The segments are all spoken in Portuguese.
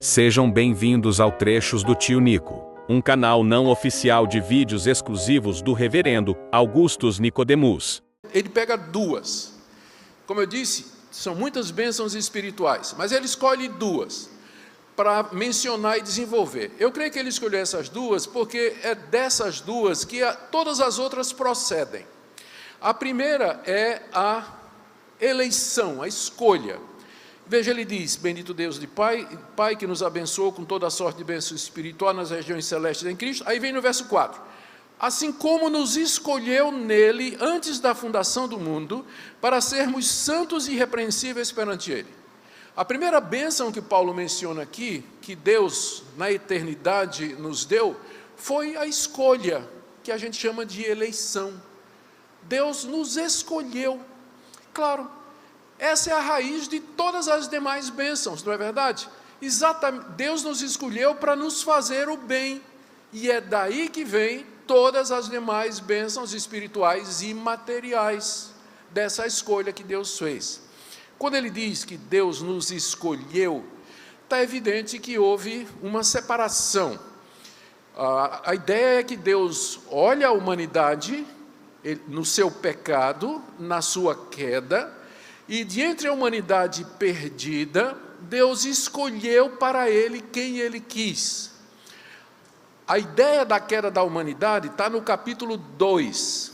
Sejam bem-vindos ao Trechos do Tio Nico, um canal não oficial de vídeos exclusivos do Reverendo Augustus Nicodemus. Ele pega duas. Como eu disse, são muitas bênçãos espirituais, mas ele escolhe duas para mencionar e desenvolver. Eu creio que ele escolheu essas duas porque é dessas duas que todas as outras procedem. A primeira é a eleição, a escolha. Veja, ele diz: bendito Deus de Pai que nos abençoou com toda a sorte de bênção espiritual nas regiões celestes em Cristo. Aí vem no verso 4. Assim como nos escolheu nele antes da fundação do mundo, para sermos santos e irrepreensíveis perante ele. A primeira bênção que Paulo menciona aqui, que Deus na eternidade nos deu, foi a escolha, que a gente chama de eleição. Deus nos escolheu. Claro, essa é a raiz de todas as demais bênçãos, não é verdade? Exatamente, Deus nos escolheu para nos fazer o bem, e é daí que vem todas as demais bênçãos espirituais e materiais, dessa escolha que Deus fez. Quando ele diz que Deus nos escolheu, está evidente que houve uma separação. A ideia é que Deus olha a humanidade no seu pecado, na sua queda, e de entre a humanidade perdida, Deus escolheu para ele quem ele quis. A ideia da queda da humanidade está no capítulo 2.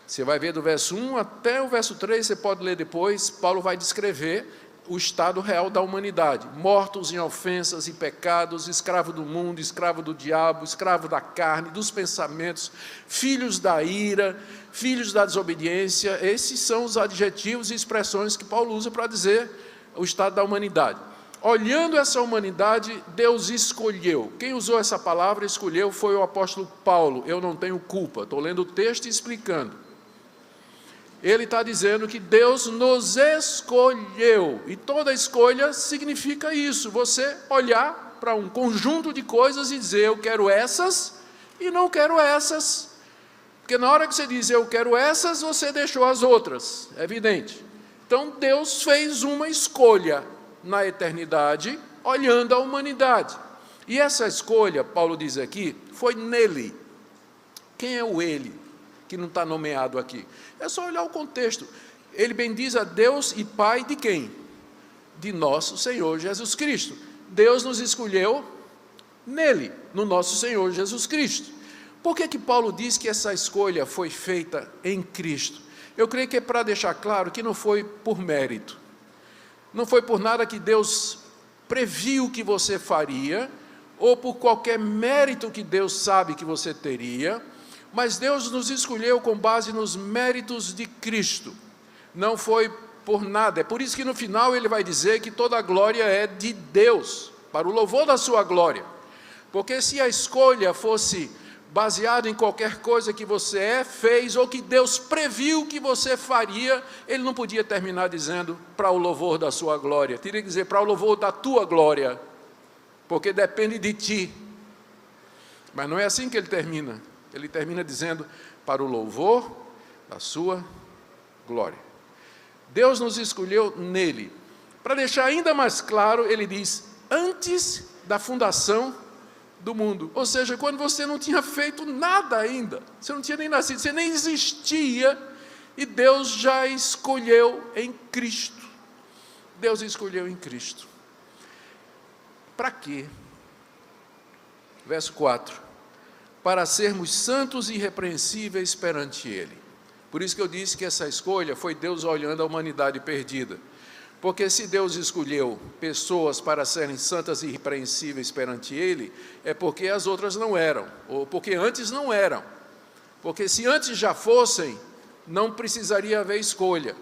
Você vai ver do verso 1 até o verso 3, você pode ler depois. Paulo vai descrever o estado real da humanidade. Mortos em ofensas e pecados, escravo do mundo, escravo do diabo, escravo da carne, dos pensamentos, filhos da ira, filhos da desobediência. Esses são os adjetivos e expressões que Paulo usa para dizer o estado da humanidade. Olhando essa humanidade, Deus escolheu. Quem usou essa palavra, escolheu, foi o apóstolo Paulo. Eu não tenho culpa, estou lendo o texto e explicando. Ele está dizendo que Deus nos escolheu, e toda escolha significa isso, você olhar para um conjunto de coisas e dizer: eu quero essas e não quero essas, porque na hora que você diz eu quero essas, você deixou as outras, é evidente. Então Deus fez uma escolha na eternidade, olhando a humanidade, e essa escolha, Paulo diz aqui, foi nele. Quem é o ele? Que não está nomeado aqui. É só olhar o contexto. Ele bendiz a Deus e Pai de quem? De nosso Senhor Jesus Cristo. Deus nos escolheu nele, no nosso Senhor Jesus Cristo. Por que Paulo diz que essa escolha foi feita em Cristo? Eu creio que é para deixar claro que não foi por mérito. Não foi por nada que Deus previu que você faria, ou por qualquer mérito que Deus sabe que você teria, mas Deus nos escolheu com base nos méritos de Cristo. Não foi por nada. É por isso que no final ele vai dizer que toda a glória é de Deus, para o louvor da sua glória. Porque se a escolha fosse baseada em qualquer coisa que você fez, ou que Deus previu que você faria, ele não podia terminar dizendo para o louvor da sua glória. Teria que dizer para o louvor da tua glória, porque depende de ti. Mas não é assim que ele termina. Ele termina dizendo, para o louvor da sua glória. Deus nos escolheu nele. Para deixar ainda mais claro, ele diz, antes da fundação do mundo. Ou seja, quando você não tinha feito nada ainda, você não tinha nem nascido, você nem existia, e Deus já escolheu em Cristo. Deus escolheu em Cristo. Para quê? Verso 4. Para sermos santos e irrepreensíveis perante ele. Por isso que eu disse que essa escolha foi Deus olhando a humanidade perdida. Porque se Deus escolheu pessoas para serem santas e irrepreensíveis perante ele, é porque as outras não eram, ou porque antes não eram. Porque se antes já fossem, não precisaria haver escolha.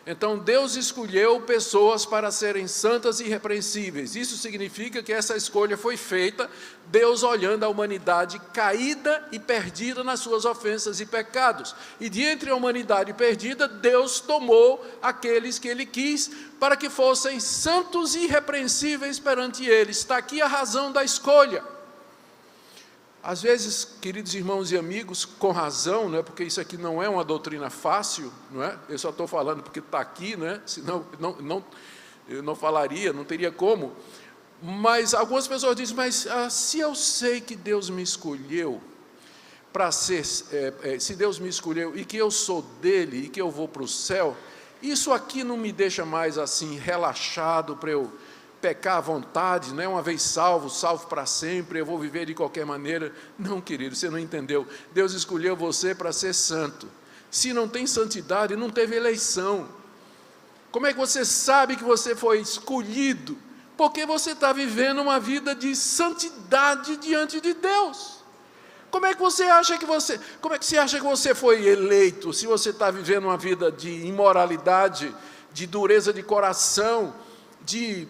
Então Deus escolheu pessoas para serem santas e irrepreensíveis. Isso significa que essa escolha foi feita, Deus olhando a humanidade caída e perdida nas suas ofensas e pecados. E de entre a humanidade perdida, Deus tomou aqueles que ele quis para que fossem santos e irrepreensíveis perante ele. Está aqui a razão da escolha. Às vezes, queridos irmãos e amigos, com razão, não é? Porque isso aqui não é uma doutrina fácil, não é? Eu só estou falando porque está aqui, não é? Senão eu não falaria, não teria como. Mas algumas pessoas dizem, mas se eu sei que Deus me escolheu para ser, se Deus me escolheu e que eu sou dele e que eu vou para o céu, isso aqui não me deixa mais assim relaxado para eu pecar à vontade, né? Uma vez salvo, salvo para sempre, eu vou viver de qualquer maneira. Não, querido, você não entendeu. Deus escolheu você para ser santo. Se não tem santidade, não teve eleição. Como é que você sabe que você foi escolhido? Porque você está vivendo uma vida de santidade diante de Deus. Como é que você acha que você foi eleito, se você está vivendo uma vida de imoralidade, de dureza de coração, de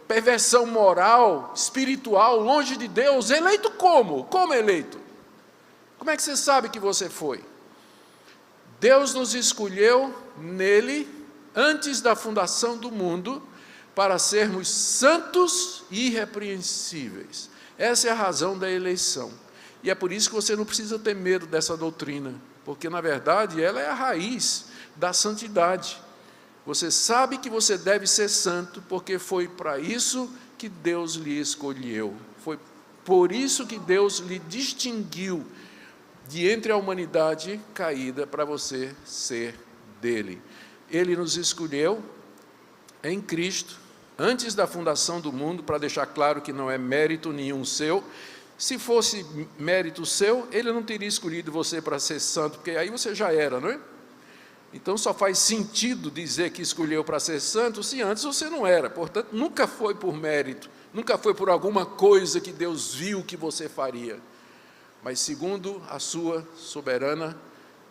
perversão moral, espiritual, longe de Deus? Eleito como? Como eleito? Como é que você sabe que você foi? Deus nos escolheu nele, antes da fundação do mundo, para sermos santos e irrepreensíveis. Essa é a razão da eleição. E é por isso que você não precisa ter medo dessa doutrina, porque, na verdade, ela é a raiz da santidade. Você sabe que você deve ser santo, porque foi para isso que Deus lhe escolheu. Foi por isso que Deus lhe distinguiu de entre a humanidade caída, para você ser dele. Ele nos escolheu em Cristo, antes da fundação do mundo, para deixar claro que não é mérito nenhum seu. Se fosse mérito seu, ele não teria escolhido você para ser santo, porque aí você já era, não é? Então só faz sentido dizer que escolheu para ser santo, se antes você não era. Portanto, nunca foi por mérito, nunca foi por alguma coisa que Deus viu que você faria, mas segundo a sua soberana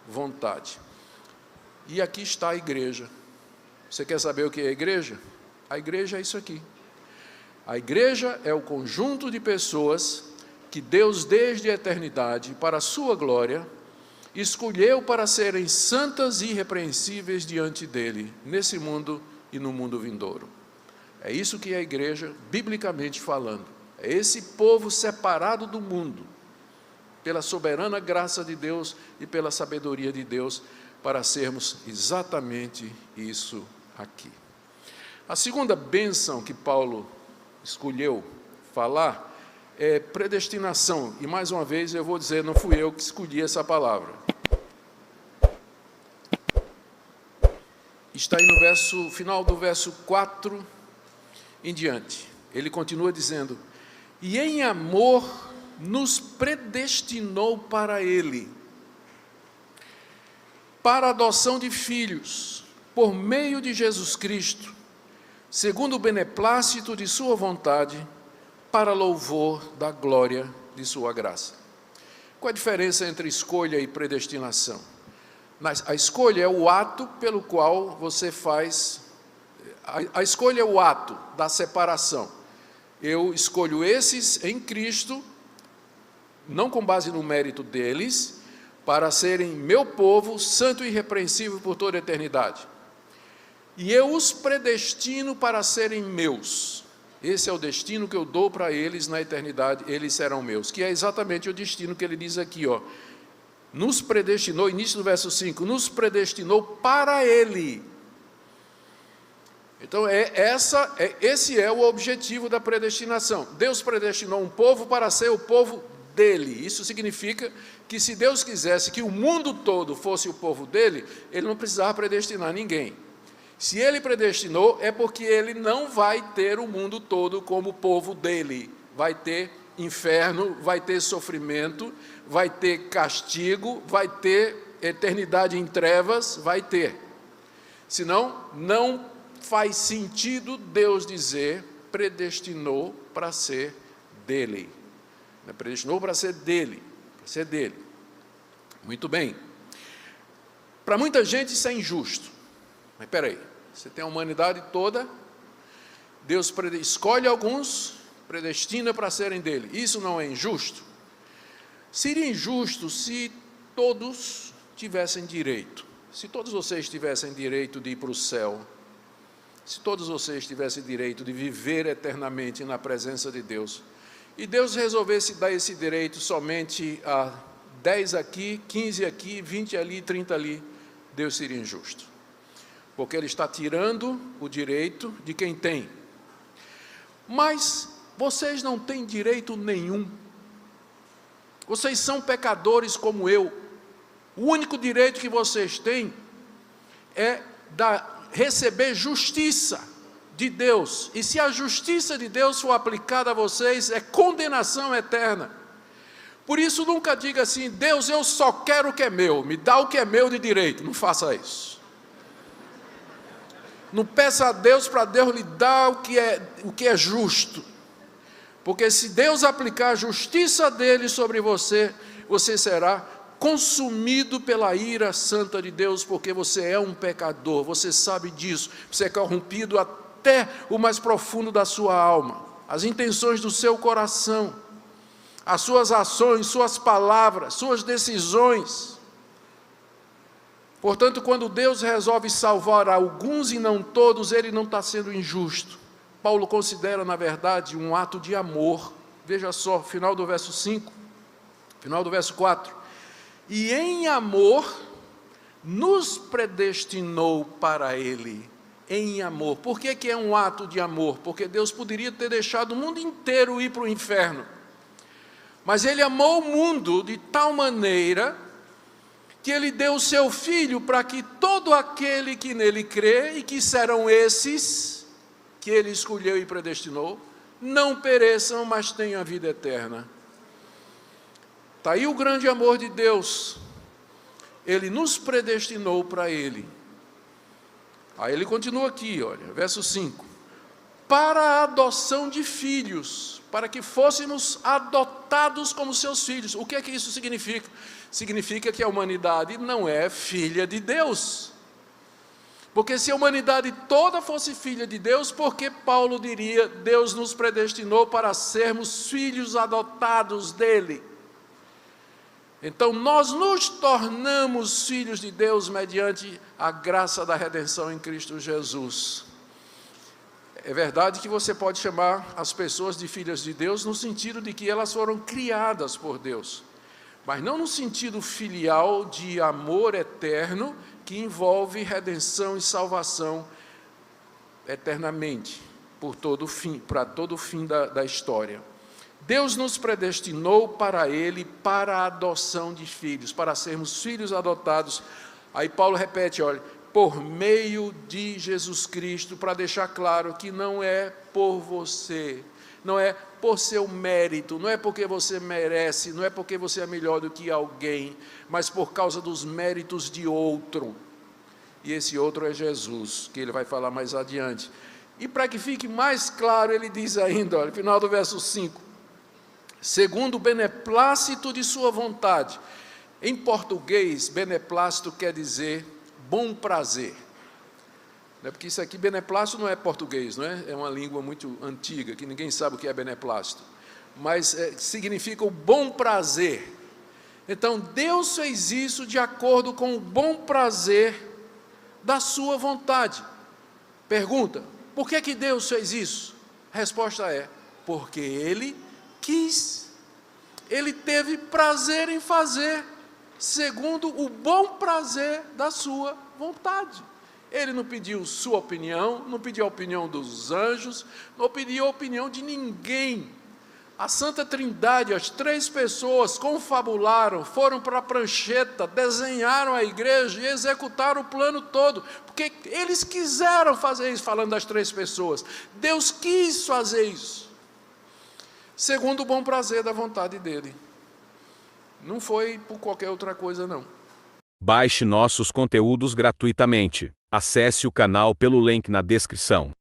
vontade. E aqui está a igreja. Você quer saber o que é a igreja? A igreja é isso aqui. A igreja é o conjunto de pessoas que Deus, desde a eternidade, para a sua glória, escolheu para serem santas e irrepreensíveis diante dele, nesse mundo e no mundo vindouro. É isso que é a igreja, biblicamente falando. É esse povo separado do mundo, pela soberana graça de Deus e pela sabedoria de Deus, para sermos exatamente isso aqui. A segunda bênção que Paulo escolheu falar é predestinação. E mais uma vez eu vou dizer, não fui eu que escolhi essa palavra. Está aí no final do verso 4 em diante. Ele continua dizendo, e em amor nos predestinou para ele, para a adoção de filhos, por meio de Jesus Cristo, segundo o beneplácito de sua vontade, para louvor da glória de sua graça. Qual a diferença entre escolha e predestinação? A escolha é o ato pelo qual você faz, a escolha é o ato da separação. Eu escolho esses em Cristo, não com base no mérito deles, para serem meu povo, santo e irrepreensível por toda a eternidade. E eu os predestino para serem meus. Esse é o destino que eu dou para eles na eternidade, eles serão meus, que é exatamente o destino que ele diz aqui, ó. Nos predestinou, início do verso 5, nos predestinou para ele. Então, esse é o objetivo da predestinação. Deus predestinou um povo para ser o povo dele. Isso significa que se Deus quisesse que o mundo todo fosse o povo dele, ele não precisava predestinar ninguém. Se ele predestinou, é porque ele não vai ter o mundo todo como povo dele. Vai ter inferno, vai ter sofrimento, vai ter castigo, vai ter eternidade em trevas, vai ter. Senão, não faz sentido Deus dizer predestinou para ser dele. Predestinou para ser dele, para ser dele. Muito bem. Para muita gente isso é injusto. Mas espera aí, você tem a humanidade toda, Deus escolhe alguns, predestina para serem dele. Isso não é injusto? Seria injusto se todos tivessem direito. Se todos vocês tivessem direito de ir para o céu, se todos vocês tivessem direito de viver eternamente na presença de Deus, e Deus resolvesse dar esse direito somente a 10 aqui, 15 aqui, 20 ali, 30 ali, Deus seria injusto. Porque Ele está tirando o direito de quem tem. Mas vocês não têm direito nenhum. Vocês são pecadores como eu. O único direito que vocês têm é receber justiça de Deus. E se a justiça de Deus for aplicada a vocês, é condenação eterna. Por isso nunca diga assim: Deus, eu só quero o que é meu, me dá o que é meu de direito. Não faça isso. Não peça a Deus para Deus lhe dar o que é justo. Porque se Deus aplicar a justiça dele sobre você, você será consumido pela ira santa de Deus, porque você é um pecador, você sabe disso, você é corrompido até o mais profundo da sua alma, as intenções do seu coração, as suas ações, suas palavras, suas decisões. Portanto, quando Deus resolve salvar alguns e não todos, Ele não está sendo injusto. Paulo considera, na verdade, um ato de amor. Veja só, final do verso 5, final do verso 4. E em amor, nos predestinou para Ele. Em amor. Por que é um ato de amor? Porque Deus poderia ter deixado o mundo inteiro ir para o inferno. Mas Ele amou o mundo de tal maneira que Ele deu o seu Filho para que todo aquele que nele crê, e que serão esses que Ele escolheu e predestinou, não pereçam, mas tenham a vida eterna. Está aí o grande amor de Deus. Ele nos predestinou para Ele. Aí ele continua aqui, olha, verso 5. Para a adoção de filhos, para que fôssemos adotados como seus filhos. O que é que isso significa? Significa que a humanidade não é filha de Deus. Porque se a humanidade toda fosse filha de Deus, por que Paulo diria: Deus nos predestinou para sermos filhos adotados dele? Então nós nos tornamos filhos de Deus mediante a graça da redenção em Cristo Jesus. É verdade que você pode chamar as pessoas de filhas de Deus no sentido de que elas foram criadas por Deus, mas não no sentido filial de amor eterno, que envolve redenção e salvação eternamente, para todo o fim da história. Deus nos predestinou para Ele, para a adoção de filhos, para sermos filhos adotados. Aí Paulo repete, olha, por meio de Jesus Cristo, para deixar claro que não é por você, não é por seu mérito, não é porque você merece, não é porque você é melhor do que alguém, mas por causa dos méritos de outro. E esse outro é Jesus, que ele vai falar mais adiante. E para que fique mais claro, ele diz ainda, olha, final do verso 5, segundo o beneplácito de sua vontade. Em português, beneplácito quer dizer bom prazer. Porque isso aqui, beneplácito, não é português, não é? É uma língua muito antiga, que ninguém sabe o que é beneplácito. Mas significa o bom prazer. Então, Deus fez isso de acordo com o bom prazer da sua vontade. Pergunta, por que Deus fez isso? A resposta é, porque Ele quis. Ele teve prazer em fazer, segundo o bom prazer da sua vontade. Ele não pediu sua opinião, não pediu a opinião dos anjos, não pediu a opinião de ninguém. A Santa Trindade, as três pessoas confabularam, foram para a prancheta, desenharam a igreja e executaram o plano todo, porque eles quiseram fazer isso, falando das três pessoas. Deus quis fazer isso, segundo o bom prazer da vontade dele. Não foi por qualquer outra coisa, não. Baixe nossos conteúdos gratuitamente. Acesse o canal pelo link na descrição.